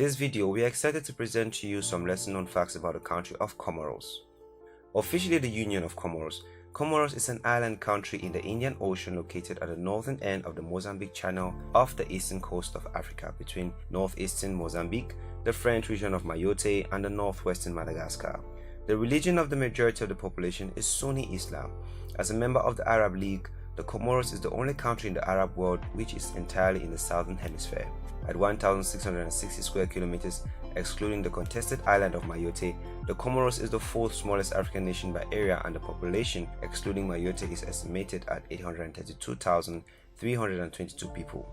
In this video, we are excited to present to you some lesser known facts about the country of Comoros. Officially the Union of Comoros, Comoros is an island country in the Indian Ocean located at the northern end of the Mozambique Channel off the eastern coast of Africa between northeastern Mozambique, the French region of Mayotte, and the northwestern Madagascar. The religion of the majority of the population is Sunni Islam. As a member of the Arab League, the Comoros is the only country in the Arab world which is entirely in the southern hemisphere. At 1,660 square kilometers, excluding the contested island of Mayotte, the Comoros is the fourth smallest African nation by area, and the population, excluding Mayotte, is estimated at 832,322 people.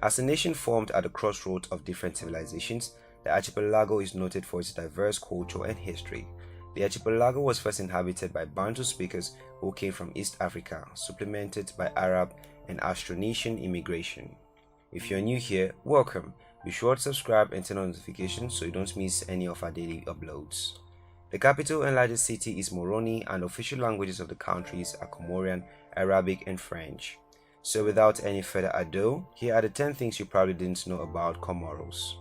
As a nation formed at the crossroads of different civilizations, the archipelago is noted for its diverse culture and history. The archipelago was first inhabited by Bantu speakers who came from East Africa, supplemented by Arab and Austronesian immigration. If you're new here, welcome. Be sure to subscribe and turn on notifications so you don't miss any of our daily uploads. The capital and largest city is Moroni, and official languages of the countries are Comorian, Arabic, and French. So without any further ado, here are the 10 things you probably didn't know about Comoros.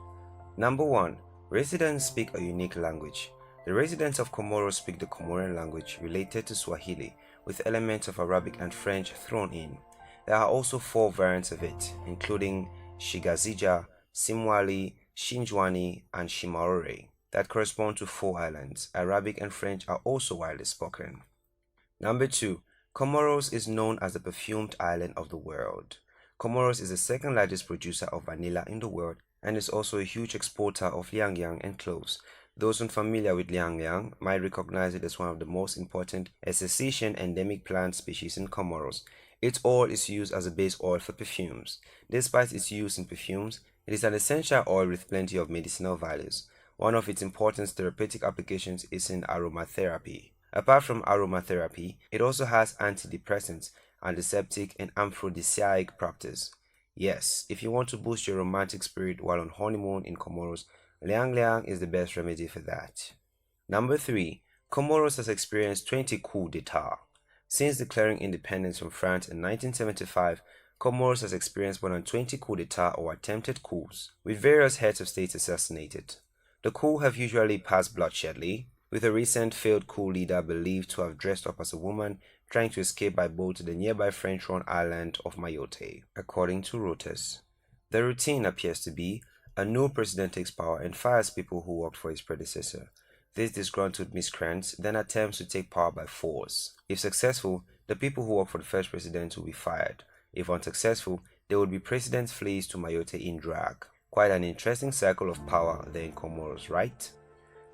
Number 1. Residents speak a unique language. The residents of Comoros speak the Comorian language related to Swahili, with elements of Arabic and French thrown in. There are also 4 variants of it, including Shigazija, Simwali, Shinjwani, and Shimaore, that correspond to 4 islands. Arabic and French are also widely spoken. Number 2. Comoros is known as the perfumed island of the world. Comoros is the second largest producer of vanilla in the world and is also a huge exporter of liang liang and cloves. Those unfamiliar with liang liang might recognize it as one of the most important Association endemic plant species in Comoros. Its oil is used as a base oil for perfumes. Despite its use in perfumes, it is an essential oil with plenty of medicinal values. One of its important therapeutic applications is in aromatherapy. Apart from aromatherapy, it also has antidepressant, antiseptic, and aphrodisiac properties. Yes, if you want to boost your romantic spirit while on honeymoon in Comoros, liang liang is the best remedy for that. Number 3. Comoros has experienced 20 coups d'etat. Since declaring independence from France in 1975, Comoros has experienced more than 20 coups d'etat or attempted coups, with various heads of state assassinated. The coups have usually passed bloodshedly, with a recent failed coup leader believed to have dressed up as a woman trying to escape by boat to the nearby French-run island of Mayotte, according to Reuters. The routine appears to be a new president takes power and fires people who worked for his predecessor. These disgruntled miscreants then attempts to take power by force. If successful, the people who work for the first president will be fired. If unsuccessful, there would be president flees to Mayotte in drag. Quite an interesting cycle of power there in Comoros, right?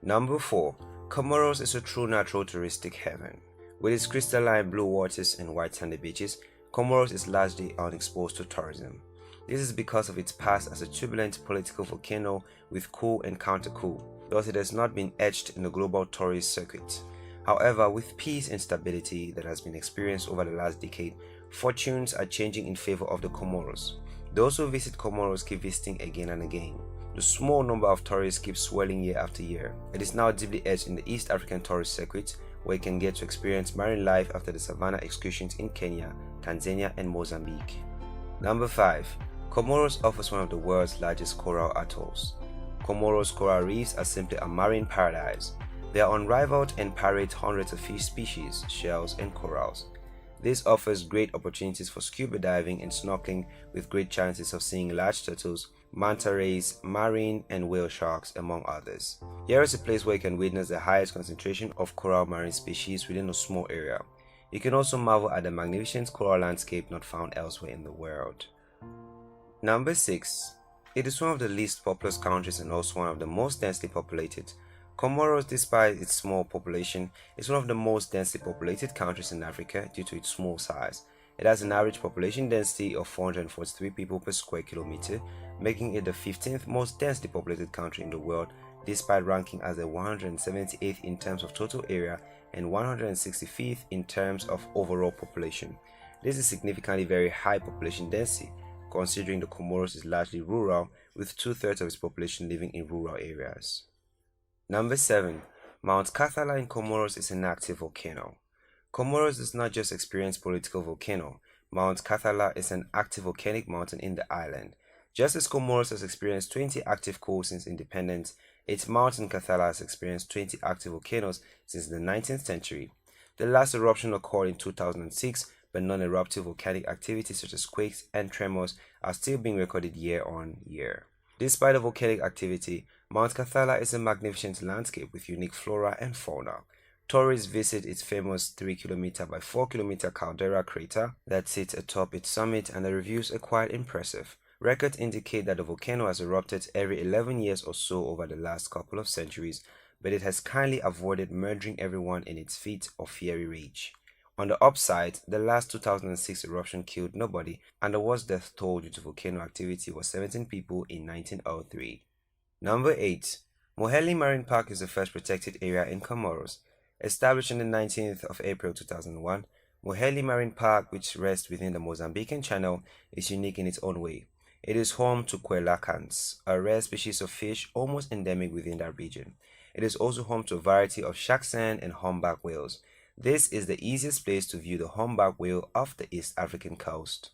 Number 4. Comoros is a true natural touristic heaven. With its crystalline blue waters and white sandy beaches, Comoros is largely unexposed to tourism. This is because of its past as a turbulent political volcano with coup and counter-coup, thus it has not been etched in the global tourist circuit. However, with peace and stability that has been experienced over the last decade, fortunes are changing in favor of the Comoros. Those who visit Comoros keep visiting again and again. The small number of tourists keeps swelling year after year. It is now deeply etched in the East African tourist circuit, where you can get to experience marine life after the savannah excursions in Kenya, Tanzania, and Mozambique. Number 5. Comoros offers one of the world's largest coral atolls. Comoros coral reefs are simply a marine paradise. They are unrivaled and parade hundreds of fish species, shells, and corals. This offers great opportunities for scuba diving and snorkeling, with great chances of seeing large turtles, manta rays, marine and whale sharks, among others. Here is a place where you can witness the highest concentration of coral marine species within a small area. You can also marvel at the magnificent coral landscape not found elsewhere in the world. Number 6. It is one of the least populous countries and also one of the most densely populated. Comoros, despite its small population, is one of the most densely populated countries in Africa due to its small size. It has an average population density of 443 people per square kilometer, making it the 15th most densely populated country in the world, despite ranking as the 178th in terms of total area and 165th in terms of overall population. This is significantly very high population density, considering the Comoros is largely rural, with 2/3 of its population living in rural areas. Number 7. Mount Kathala in Comoros is an active volcano. Comoros does not just experience political volcano. Mount Kathala is an active volcanic mountain in the island. Just as Comoros has experienced 20 active coals since independence, its mountain Kathala has experienced 20 active volcanoes since the 19th century. The last eruption occurred in 2006, but non-eruptive volcanic activity such as quakes and tremors are still being recorded year on year. Despite the volcanic activity, Mount Kathala is a magnificent landscape with unique flora and fauna. Tourists visit its famous 3 km by 4 km caldera crater that sits atop its summit, and the reviews are quite impressive. Records indicate that the volcano has erupted every 11 years or so over the last couple of centuries, but it has kindly avoided murdering everyone in its fit of fiery rage. On the upside, the last 2006 eruption killed nobody, and the worst death toll due to volcano activity was 17 people in 1903. Number 8. Moheli Marine Park is the first protected area in Comoros. Established on the 19th of April 2001, Moheli Marine Park, which rests within the Mozambican Channel, is unique in its own way. It is home to quelacans, a rare species of fish almost endemic within that region. It is also home to a variety of shark sand and humpback whales. This is the easiest place to view the humpback whale off the East African coast.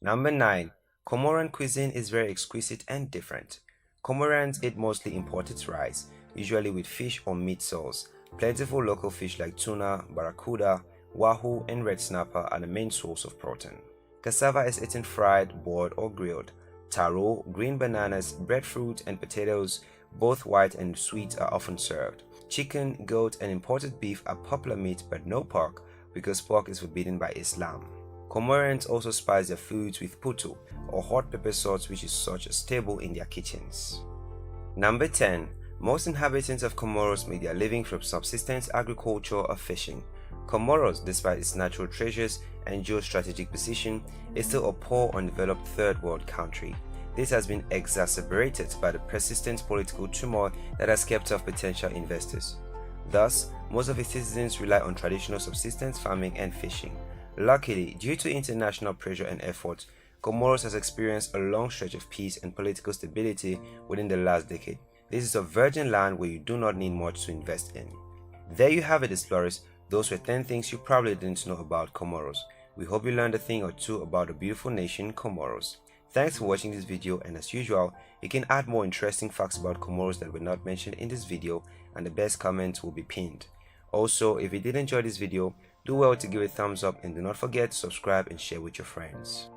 Number 9. Comoran cuisine is very exquisite and different. Comorans eat mostly imported rice, usually with fish or meat sauce. Plentiful local fish like tuna, barracuda, wahoo, and red snapper are the main source of protein. Cassava is eaten fried, boiled, or grilled. Taro, green bananas, breadfruit, and potatoes, both white and sweet, are often served. Chicken, goat, and imported beef are popular meat, but no pork, because pork is forbidden by Islam. Comorans also spice their foods with putu, or hot pepper sauce, which is such a staple in their kitchens. Number 10. Most inhabitants of Comoros make their living from subsistence agriculture or fishing. Comoros, despite its natural treasures and geostrategic position, is still a poor, undeveloped third world country. This has been exacerbated by the persistent political turmoil that has kept off potential investors. Thus, most of its citizens rely on traditional subsistence farming and fishing. Luckily, due to international pressure and effort, Comoros has experienced a long stretch of peace and political stability within the last decade. This is a virgin land where you do not need much to invest in. There you have it, explorers. Those were 10 things you probably didn't know about Comoros. We hope you learned a thing or two about the beautiful nation Comoros. Thanks for watching this video, and as usual, you can add more interesting facts about Comoros that were not mentioned in this video, and the best comments will be pinned. Also, if you did enjoy this video, do well to give it a thumbs up, and do not forget to subscribe and share with your friends.